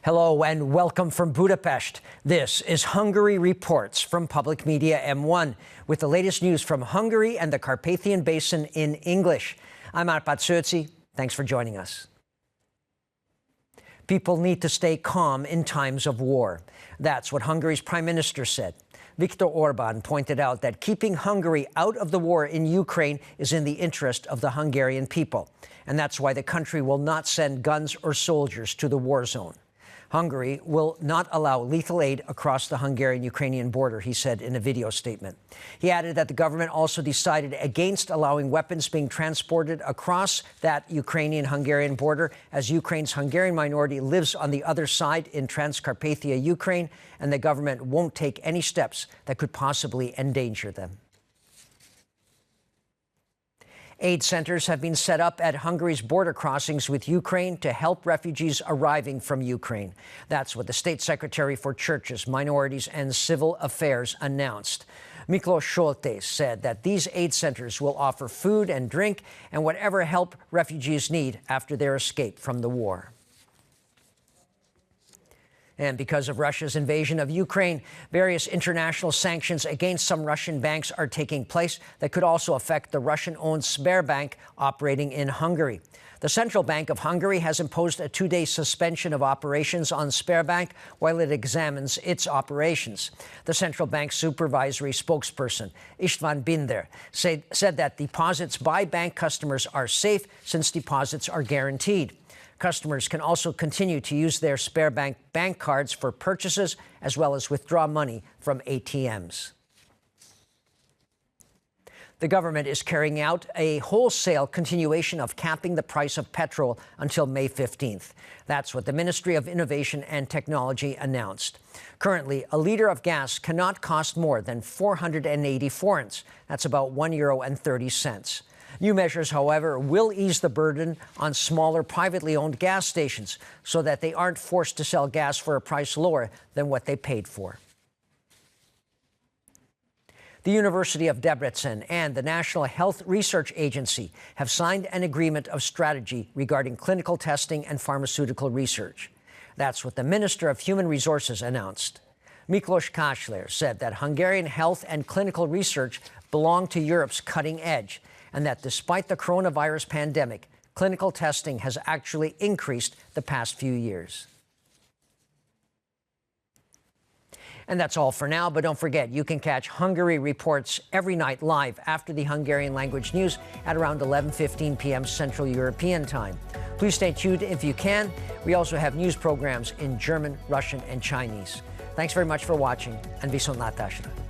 Hello and welcome from Budapest. This is Hungary Reports from Public Media M1 with the latest news from Hungary and the Carpathian Basin in English. I'm Árpád Szőci. Thanks for joining us. People need to stay calm in times of war. That's what Hungary's Prime Minister said. Viktor Orban pointed out that keeping Hungary out of the war in Ukraine is in the interest of the Hungarian people. And that's why the country will not send guns or soldiers to the war zone. Hungary will not allow lethal aid across the Hungarian-Ukrainian border, he said in a video statement. He added that the government also decided against allowing weapons being transported across that Ukrainian-Hungarian border, as Ukraine's Hungarian minority lives on the other side in Transcarpathia, Ukraine, and the government won't take any steps that could possibly endanger them. Aid centers have been set up at Hungary's border crossings with Ukraine to help refugees arriving from Ukraine. That's what the State Secretary for Churches, Minorities and Civil Affairs announced. Miklós Soltész said that these aid centers will offer food and drink and whatever help refugees need after their escape from the war. And because of Russia's invasion of Ukraine, various international sanctions against some Russian banks are taking place that could also affect the Russian-owned Sberbank operating in Hungary. The Central Bank of Hungary has imposed a two-day suspension of operations on Sberbank while it examines its operations. The central bank supervisory spokesperson, István Binder, said that deposits by bank customers are safe since deposits are guaranteed. Customers can also continue to use their Sberbank bank cards for purchases as well as withdraw money from ATMs. The government is carrying out a wholesale continuation of capping the price of petrol until May 15th. That's what the Ministry of Innovation and Technology announced. Currently, a liter of gas cannot cost more than 480 forints. That's about €1.30. New measures, however, will ease the burden on smaller privately owned gas stations so that they aren't forced to sell gas for a price lower than what they paid for. The University of Debrecen and the National Health Research Agency have signed an agreement of strategy regarding clinical testing and pharmaceutical research. That's what the Minister of Human Resources announced. Miklós Kásler said that Hungarian health and clinical research belong to Europe's cutting edge, and that despite the coronavirus pandemic, clinical testing has actually increased the past few years. And that's all for now, but don't forget, you can catch Hungary Reports every night live after the Hungarian language news at around 11:15 p.m. Central European Time. Please stay tuned if you can. We also have news programs in German, Russian, and Chinese. Thanks very much for watching, and viszontlátásra.